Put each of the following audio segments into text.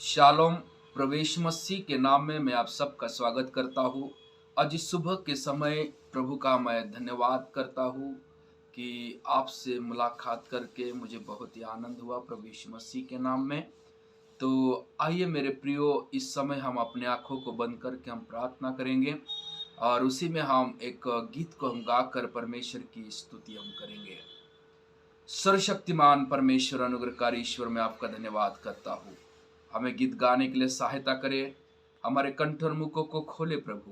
Shalom. प्रवेश मसीह के नाम में मैं आप सबका स्वागत करता हूँ। आज इस सुबह के समय प्रभु का मैं धन्यवाद करता हूँ कि आपसे मुलाकात करके मुझे बहुत ही आनंद हुआ प्रवेश मसीह के नाम में। तो आइए मेरे प्रियो, इस समय हम अपने आँखों को बंद करके हम प्रार्थना करेंगे और उसी में हम एक गीत को हम गाकर परमेश्वर की स्तुति हम करेंगे। सर्वशक्तिमान परमेश्वर, अनुग्रहकारी ईश्वर, मैं आपका धन्यवाद करता हूँ। हमें गीत गाने के लिए सहायता करे, हमारे कंठ और मुखों को खोले प्रभु,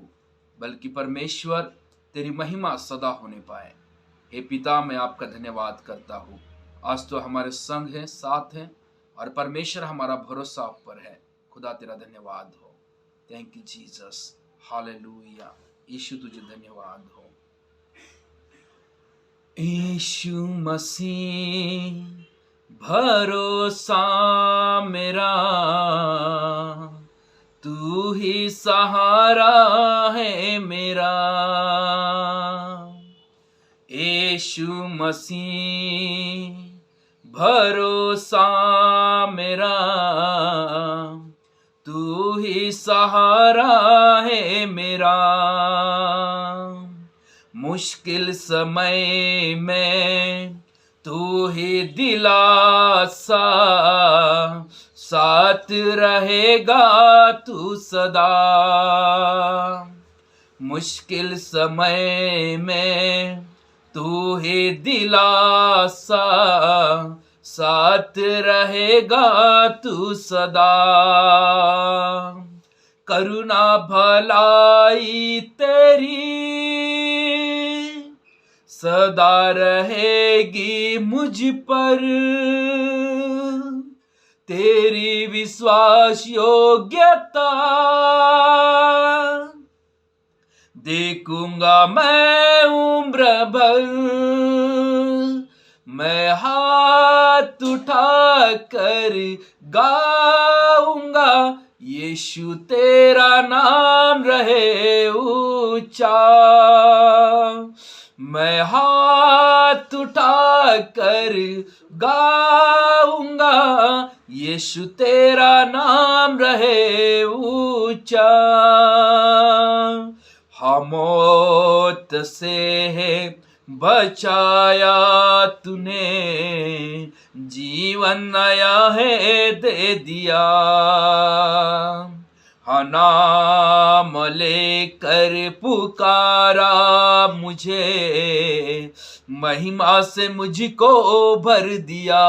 बल्कि परमेश्वर तेरी महिमा सदा होने पाए। हे पिता, मैं आपका धन्यवाद करता हूँ। आज तो हमारे संग हैं, साथ हैं, और परमेश्वर हमारा भरोसा आप पर है। खुदा तेरा धन्यवाद हो। Thank you Jesus, hallelujah. यीशु तुझे धन्यवाद हो। यीशु मसीह भरोसा मेरा, तू ही सहारा है मेरा। यीशु मसीह भरोसा मेरा, तू ही सहारा है मेरा। मुश्किल समय में तू ही दिलासा, साथ रहेगा तू सदा। मुश्किल समय में तू ही दिलासा, साथ रहेगा तू सदा। करुणा भलाई तेरी सदा रहेगी मुझ पर, तेरी विश्वास योग्यता देखूंगा मैं उम्र भर। मैं हाथ उठा कर गाऊंगा, यीशु तेरा नाम रहे ऊंचा। मैं हाथ उठा कर गाऊंगा, यीशु तेरा नाम रहे ऊंचा। हाँ, मौत से है बचाया तूने, जीवन नया है दे दिया। हाँ, नाम लेकर पुकारा मुझे, महिमा से मुझको भर दिया।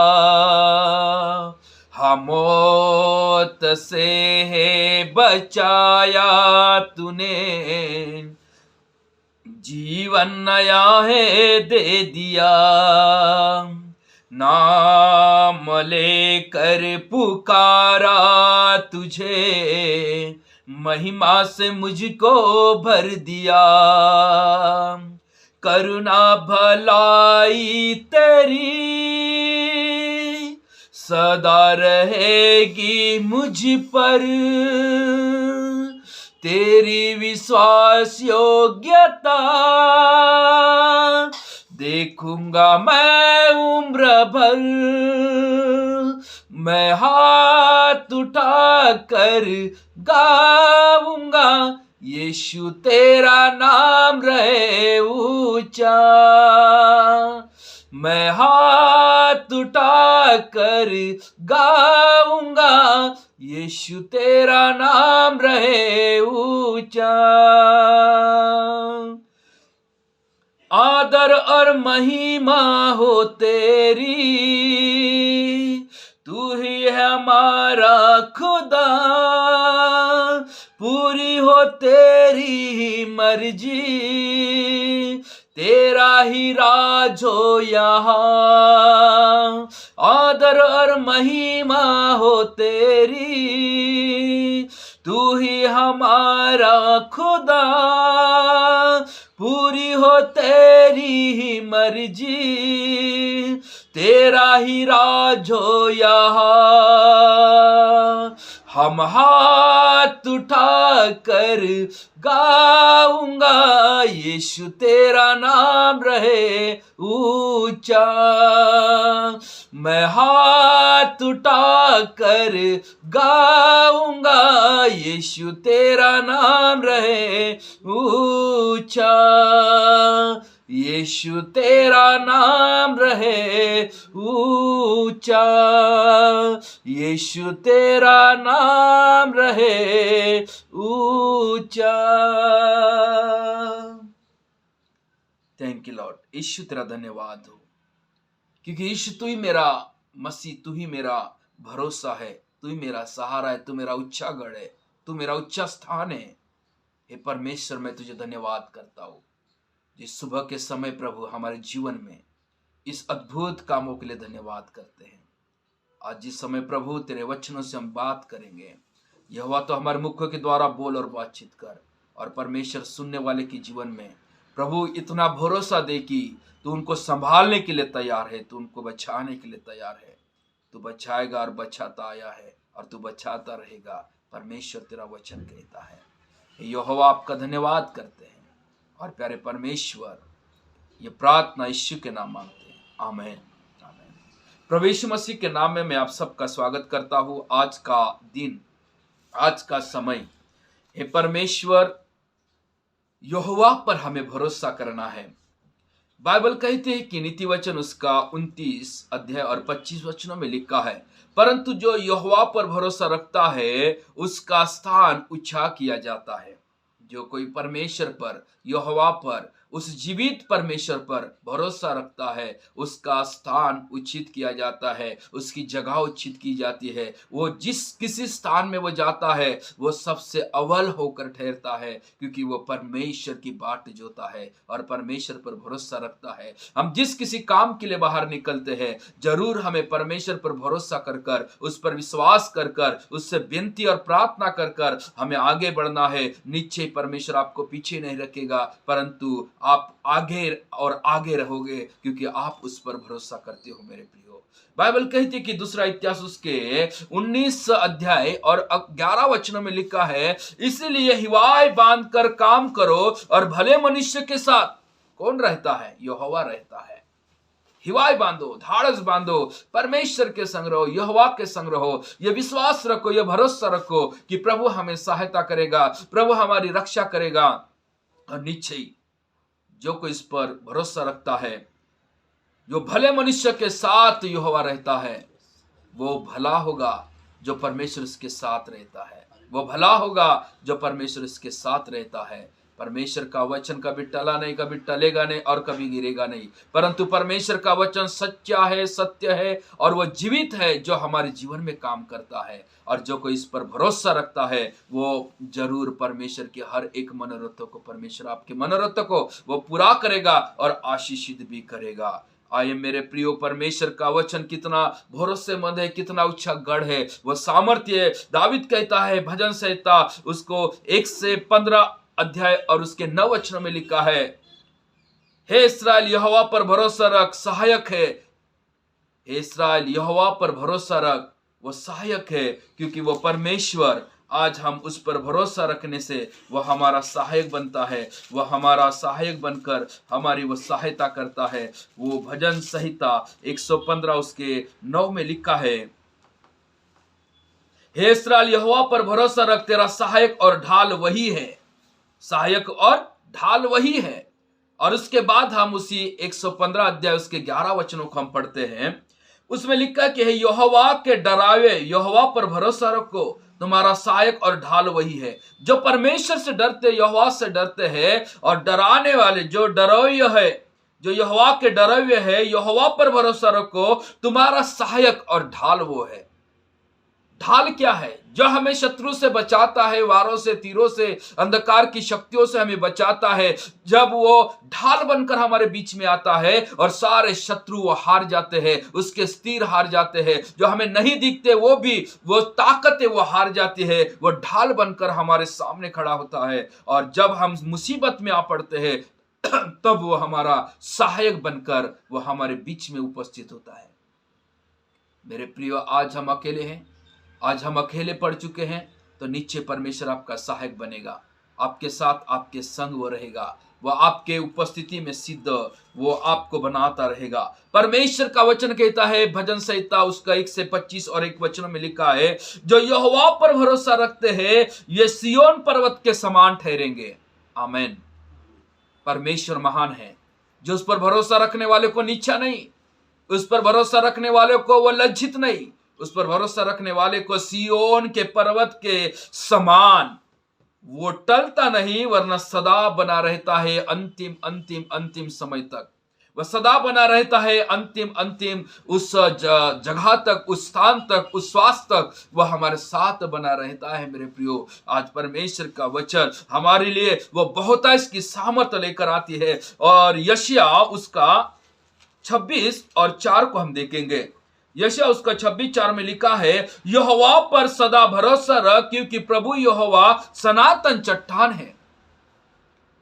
हाँ, मौत से है बचाया तूने, जीवन नया है दे दिया। नाम लेकर पुकारा तुझे, महिमा से मुझको भर दिया। करुणा भलाई तेरी सदा रहेगी मुझ पर, तेरी विश्वास योग्यता देखूंगा मैं उम्र भर। मैं हाथ उठा कर गाऊंगा, यीशु तेरा नाम रहे ऊंचा। मैं हाथ उठा कर गाऊंगा, यीशु तेरा नाम रहे ऊंचा। आदर और महिमा हो तेरी, तू ही है हमारा खुदा। पूरी हो तेरी ही मर्जी, तेरा ही राज हो यहाँ। आदर और महिमा हो तेरी, तू ही हमारा खुदा। पूरी हो तेरी ही मर्जी, तेरा ही राज हो यहाँ। हम हाथ उठा कर गाऊंगा, यीशु तेरा नाम रहे ऊंचा। मैं हाथ उठा कर गाऊंगा, यीशु तेरा नाम रहे ऊंचा, यीशु तेरा नाम रहे ऊंचा, यीशु तेरा नाम रहे ऊंचा। Thank you Lord. यीशु तेरा धन्यवाद हो, क्योंकि यीशु तू ही मेरा मसीह, तू ही मेरा भरोसा है, तू ही मेरा सहारा है, तू मेरा ऊंचा गढ़ है, तू मेरा ऊंचा स्थान है। हे परमेश्वर, मैं तुझे धन्यवाद करता हूँ जिस सुबह के समय प्रभु हमारे जीवन में इस अद्भुत कामों के लिए धन्यवाद करते हैं। आज जिस समय प्रभु तेरे वचनों से हम बात करेंगे, यहोवा तो हमारे मुखों के द्वारा बोल और बातचीत कर, और परमेश्वर सुनने वाले के जीवन में प्रभु इतना भरोसा दे कि तू उनको संभालने के लिए तैयार है, तू उनको बचाने के लिए तैयार है। तू बचाएगा और बचाता आया है और तू बचाता रहेगा, परमेश्वर तेरा वचन कहता है। यहोवा आपका धन्यवाद करते हैं, और प्यारे परमेश्वर ये प्रार्थना यीशु के नाम मांगते हैं, आमीन आमीन। प्रभु यीशु मसीह के नाम में मैं आप सबका स्वागत करता हूँ। आज का दिन, आज का समय, हे परमेश्वर यहोवा पर हमें भरोसा करना है। बाइबल कहते हैं कि नीति वचन उसका 29 अध्याय और 25 वचनों में लिखा है, परंतु जो यहोवा पर भरोसा रखता है उसका स्थान ऊंचा किया जाता है। जो कोई परमेश्वर पर, यहोवा पर, उस जीवित परमेश्वर पर भरोसा रखता है उसका स्थान उचित किया जाता है, उसकी जगह उचित की जाती है। वो जिस किसी स्थान में वो जाता है वो सबसे अव्वल होकर ठहरता है, क्योंकि वो परमेश्वर की बाट जोता है और परमेश्वर पर भरोसा रखता है। हम जिस किसी काम के लिए बाहर निकलते हैं, जरूर हमें परमेश्वर पर भरोसा कर कर, उस पर विश्वास कर कर, उससे विनती और प्रार्थना कर कर हमें आगे बढ़ना है। नीचे परमेश्वर आपको पीछे नहीं रखेगा, परंतु आप आगे और आगे रहोगे, क्योंकि आप उस पर भरोसा करते हो मेरे प्रियो। बाइबल कहती है कि दूसरा इतिहास उसके 19 अध्याय और 11 वचनों में लिखा है, इसलिए हिवाय बांध कर काम करो और भले मनुष्य के साथ कौन रहता है? यहोवा रहता है। हिवाय बांधो, धाड़स बांधो, परमेश्वर के संग रहो, यहोवा के संग रहो। ये विश्वास रखो, ये भरोसा रखो कि प्रभु हमें सहायता करेगा, प्रभु हमारी रक्षा करेगा। और निश्चय जो कोई इस पर भरोसा रखता है, जो भले मनुष्य के साथ यहोवा रहता है, वो भला होगा जो परमेश्वर इसके साथ रहता है। वो भला होगा जो परमेश्वर इसके साथ रहता है। परमेश्वर का वचन कभी टला नहीं, कभी टलेगा नहीं और कभी गिरेगा नहीं, परंतु परमेश्वर का वचन सच्चा है, सत्य है और वो जीवित है, जो हमारे जीवन में काम करता है। और जो कोई इस पर भरोसा रखता है वो जरूर परमेश्वर के हर एक मनोरथों को, परमेश्वर आपके मनोरथों को वो पूरा करेगा और आशीषित भी करेगा। आइए मेरे प्रियो, परमेश्वर का वचन कितना भरोसेमंद है, कितना ऊंचा गढ़ है, वो सामर्थ्य है। दावीद कहता है भजन संहिता उसको 1 से 15 अध्याय और उसके 9 वचनों में लिखा है, हे इस्राएल यहोवा पर भरोसा रख, सहायक है। हे इस्राएल यहोवा पर भरोसा रख, वो सहायक है, क्योंकि वो परमेश्वर, आज हम उस पर भरोसा रखने से वह हमारा सहायक बनता है। वह हमारा सहायक बनकर हमारी वो सहायता करता है। वो भजन संहिता 115 उसके 9 में लिखा है, हे इस्राएल यहोवा पर भरोसा रख, तेरा सहायक और ढाल वही है। सहायक और ढाल वही है। और उसके बाद हम उसी 115 अध्याय उसके 11 वचनों को हम पढ़ते हैं। उसमें लिखा कि हे यहोवा के डरावे, यहोवा पर भरोसा रखो, तुम्हारा सहायक और ढाल वही है। जो परमेश्वर से डरते, यहोवा से डरते हैं, और डराने वाले जो डरौय है, जो यहोवा के डरौय है, यहोवा पर भरोसा रखो, तुम्हारा सहायक और ढाल वो है। ढाल क्या है? जो हमें शत्रु से बचाता है, वारों से, तीरों से, अंधकार की शक्तियों से हमें बचाता है। जब वो ढाल बनकर हमारे बीच में आता है और सारे शत्रु वो हार जाते हैं, उसके तीर हार जाते हैं। जो हमें नहीं दिखते वो भी, वो ताकतें वो हार जाती है। वो ढाल बनकर हमारे सामने खड़ा होता है, और जब हम मुसीबत में आ पड़ते हैं तब वो हमारा सहायक बनकर वो हमारे बीच में उपस्थित होता है। मेरे प्रियो, आज हम अकेले हैं, आज हम अकेले पड़ चुके हैं, तो नीचे परमेश्वर आपका सहायक बनेगा, आपके साथ, आपके संग वो रहेगा। वह आपके उपस्थिति में सिद्ध वो आपको बनाता रहेगा। परमेश्वर का वचन कहता है, भजन संहिता उसका 1 से 25 और 1 वचनों में लिखा है, जो यहोवा पर भरोसा रखते हैं ये सिय्योन पर्वत के समान ठहरेंगे। आमीन। परमेश्वर महान है, जो उस पर भरोसा रखने वाले को नीचा नहीं, उस पर भरोसा रखने वाले को वो लज्जित नहीं, उस पर भरोसा रखने वाले को सिय्योन के पर्वत के समान वो टलता नहीं, वरना सदा बना रहता है अंतिम अंतिम अंतिम समय तक। वह सदा बना रहता है अंतिम अंतिम उस जगह तक, उस स्थान तक, उस स्वास्थ्य तक वह हमारे साथ बना रहता है। मेरे प्रियो, आज परमेश्वर का वचन हमारे लिए वो बहुत इसकी सामर्थ्य लेकर आती है। और यशायाह उसका 26 और 4 को हम देखेंगे। यशायाह उसका 26:4 में लिखा है, यहोवा पर सदा भरोसा रख, क्योंकि प्रभु यहोवा सनातन चट्टान है।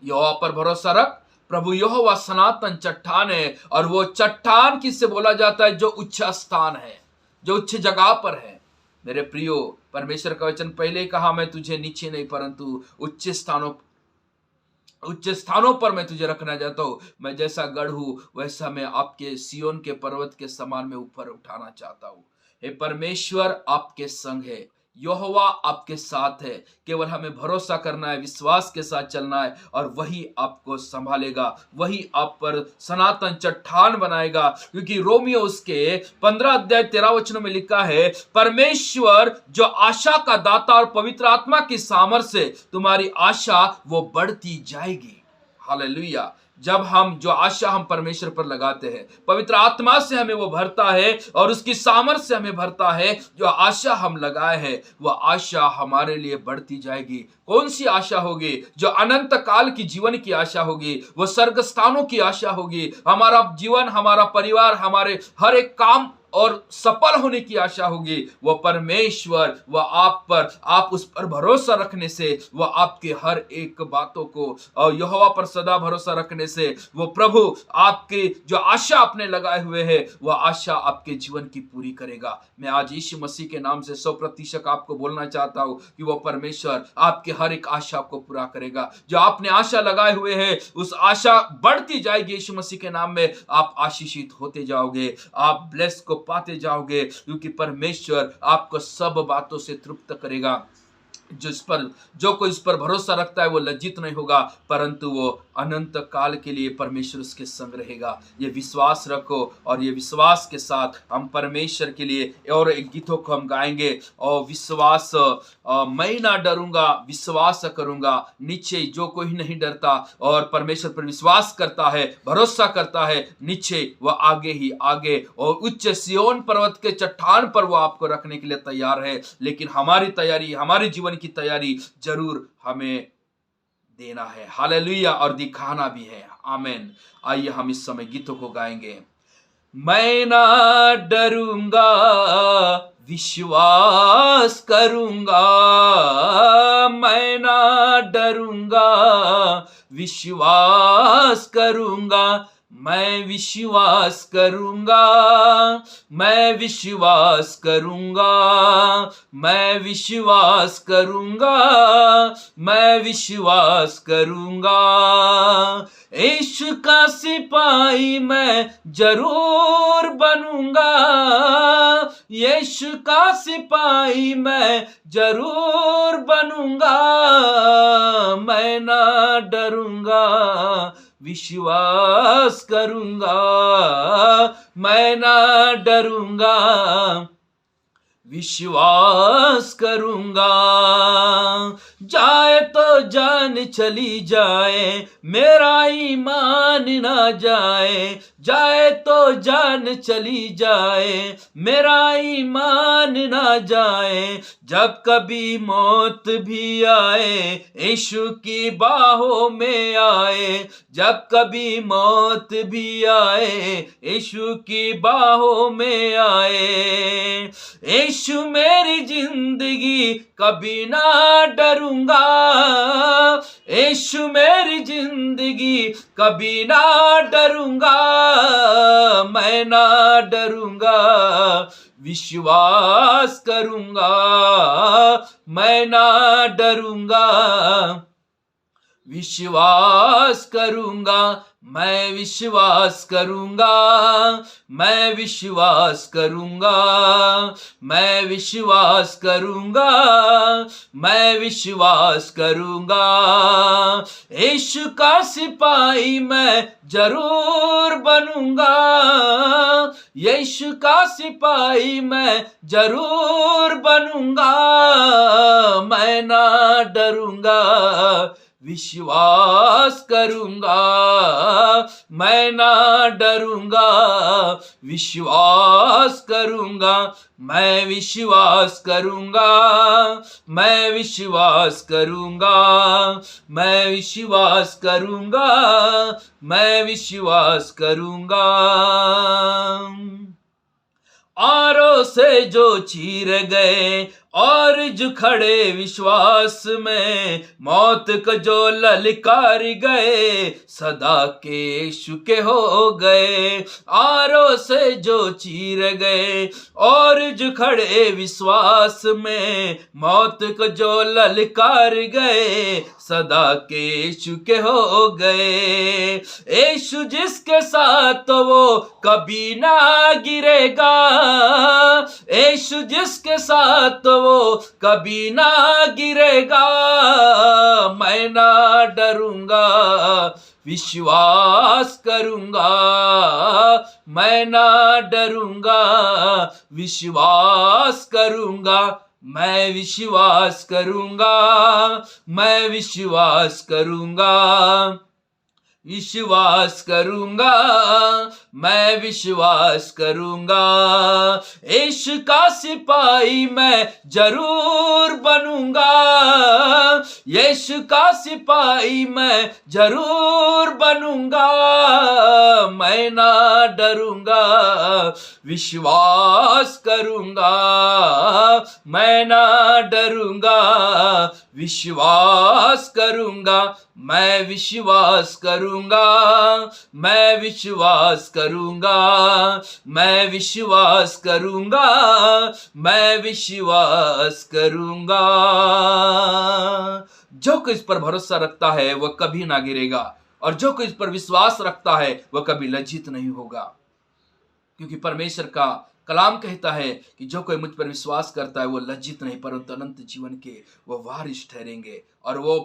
यहोवा पर भरोसा रख, प्रभु यहोवा सनातन चट्टान है। और वो चट्टान किससे बोला जाता है? जो उच्च स्थान है, जो उच्च जगह पर है। मेरे प्रियो, परमेश्वर का वचन पहले कहा, मैं तुझे नीचे नहीं परंतु उच्च स्थानों पर मैं तुझे रखना चाहता हूं। मैं जैसा गढ़ हूं वैसा मैं आपके सिय्योन के पर्वत के समान में ऊपर उठाना चाहता हूं। हे परमेश्वर आपके संग है, यहोवा आपके साथ है। केवल हमें भरोसा करना है, विश्वास के साथ चलना है, और वही आपको संभालेगा, वही आप पर सनातन चट्टान बनाएगा। क्योंकि रोमियो उसके 15:13 में लिखा है, परमेश्वर जो आशा का दाता और पवित्र आत्मा की सामर्थ्य से तुम्हारी आशा वो बढ़ती जाएगी। हालेलुया। जब हम जो आशा हम परमेश्वर पर लगाते हैं, पवित्र आत्मा से हमें वो भरता है और उसकी सामर्थ्य से हमें भरता है। जो आशा हम लगाए हैं वह आशा हमारे लिए बढ़ती जाएगी। कौन सी आशा होगी? जो अनंत काल की जीवन की आशा होगी, वो स्वर्ग स्थानों की आशा होगी। हमारा जीवन, हमारा परिवार, हमारे हर एक काम और सफल होने की आशा होगी। वह परमेश्वर, वह आप उस पर भरोसा रखने से, वह आपके हर एक बातों को, और यहोवा पर सदा भरोसा रखने से वो प्रभु आपके जो आशा आपने लगाए हुए है वह आशा आपके जीवन की पूरी करेगा। मैं आज यीशु मसीह के नाम से 100% आपको बोलना चाहता हूं कि वह परमेश्वर आपके हर एक आशा को पूरा करेगा। जो आपने आशा लगाए हुए है उस आशा बढ़ती जाएगी। यीशु मसीह के नाम में आप आशीषित होते जाओगे, आप ब्लेस को पाते जाओगे, क्योंकि परमेश्वर आपको सब बातों से तृप्त करेगा। जो कोई इस पर भरोसा रखता है वो लज्जित नहीं होगा, परंतु वो अनंत काल के लिए परमेश्वर उसके संग रहेगा। ये विश्वास रखो, और ये विश्वास के साथ हम परमेश्वर के लिए और एक गीतों को हम गाएंगे। और विश्वास, मैं ना डरूंगा, विश्वास करूंगा, नीचे जो कोई नहीं डरता और परमेश्वर पर विश्वास करता है, भरोसा करता है, नीचे वह आगे ही आगे और उच्च सिय्योन पर्वत के चट्टान पर वो आपको रखने के लिए तैयार है। लेकिन हमारी तैयारी, हमारे जीवन की तैयारी जरूर हमें देना है। हालेलुया। और दिखाना भी है। आमीन। आइए हम इस समय गीतों को गाएंगे। मैं ना डरूंगा, विश्वास करूंगा, मैं ना डरूंगा, विश्वास करूंगा, मैं विश्वास करूंगा, मैं विश्वास करूंगा, मैं विश्वास करूंगा, मैं विश्वास करूंगा। यीशु का सिपाही मैं जरूर बनूंगा, यीशु का सिपाही मैं जरूर बनूंगा, मैं ना डरूंगा, विश्वास करूंगा, मैं ना डरूंगा, विश्वास करूंगा। जाए तो जान चली जाए, मेरा ईमान ना जाए, जाए तो जान चली जाए, मेरा ईमान ना जाए। जब कभी मौत भी आए, यीशु की बाहों में आए, जब कभी मौत भी आए, यीशु की बाहों में आए। यीशु मेरी जिंदगी कभी ना डरूंगा, यीशु मेरी जिंदगी कभी ना डरूंगा, मैं ना डरूंगा, विश्वास करूंगा, मैं ना डरूंगा, विश्वास करूंगा, मैं विश्वास करूंगा, मैं विश्वास करूंगा, मैं विश्वास करूंगा, मैं विश्वास करूंगा। यीशु का सिपाही मैं जरूर बनूंगा, यीशु का सिपाही मैं जरूर बनूंगा। मैं ना डरूंगा, विश्वास करूंगा, मैं ना डरूंगा, विश्वास करूंगा, मैं विश्वास करूंगा, मैं विश्वास करूंगा, मैं विश्वास करूंगा, मैं विश्वास करूंगा। आरों से जो चीर गए और जो खड़े विश्वास में, मौत को जो ललकार गए सदा के यीशु के हो गए। आरों से जो चीर गए और जो खड़े विश्वास में, मौत को जो ललकार गए सदा के यीशु के हो गए। यीशु जिसके साथ वो कभी ना गिरेगा, यीशु जिसके साथ वो कभी ना गिरेगा। मैं ना डरूंगा, विश्वास करूंगा, मैं ना डरूंगा, विश्वास करूंगा, मैं विश्वास करूंगा, मैं विश्वास करूंगा, विश्वास करूंगा, मैं विश्वास करूंगा। यीशु का सिपाही मैं जरूर बनूंगा, यीशु का सिपाही मैं जरूर बनूंगा। मैं ना डरूंगा, विश्वास करूंगा, मैं ना डरूंगा, विश्वास करूंगा, मैं विश्वास करूंगा, मैं विश्वास करूंगा, मैं विश्वास करूंगा, मैं विश्वास करूंगा। जो कोई इस पर भरोसा रखता है वह कभी ना गिरेगा, और जो कोई इस पर विश्वास रखता है वह कभी लज्जित नहीं होगा। क्योंकि परमेश्वर का कलाम कहता है कि जो कोई मुझ पर विश्वास करता है वो लज्जित नहीं परंतु अनंत जीवन के वो वारिस ठहरेंगे। और वो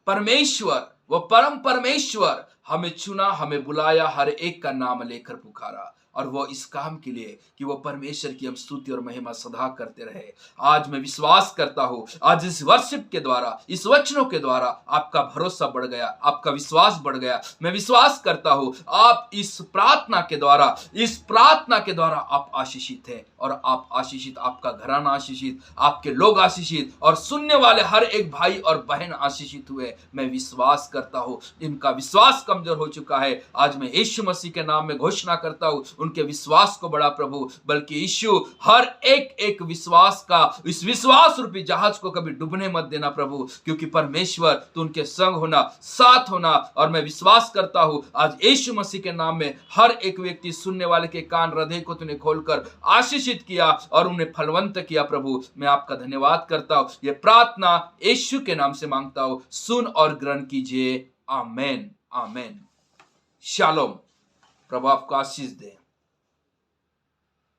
परमेश्वर, वो परम परमेश्वर हमें चुना, हमें बुलाया, हर एक का नाम लेकर पुकारा, और वो इस काम के लिए कि वो परमेश्वर की हम स्तुति और महिमा सदा करते रहे। आज मैं विश्वास करता हूं, आज इस वर्शिप के द्वारा, इस वचनों के द्वारा आपका भरोसा बढ़ गया, आपका विश्वास बढ़ गया। मैं विश्वास करता हूं आप इस प्रार्थना के द्वारा, इस प्रार्थना के द्वारा आप आशीषित हैं, और आप आशीषित, आपका घराना आशीषित, आपके लोग आशीषित, और सुनने वाले हर एक भाई और बहन आशीषित हुए। मैं विश्वास करता हूं इनका विश्वास कमजोर हो चुका है, आज मैं यीशु मसीह के नाम में घोषणा करता हूं उनके विश्वास को बढ़ा प्रभु, बल्कि यीशु हर एक विश्वास का, इस विश्वास रूपी जहाज को कभी डूबने मत देना प्रभु, क्योंकि परमेश्वर तू उनके संग होना, साथ होना। और मैं विश्वास करता हूं आज यीशु मसीह के नाम में हर एक व्यक्ति, सुनने वाले के कान, हृदय को तूने खोलकर आशीषित किया और उन्हें फलवंत किया प्रभु। मैं आपका धन्यवाद करता हूं, यह प्रार्थना यीशु के नाम से मांगता हूं, सुन और ग्रहण कीजिए। आमेन, आमेन। शालोम। प्रभु आपको आशीष दे।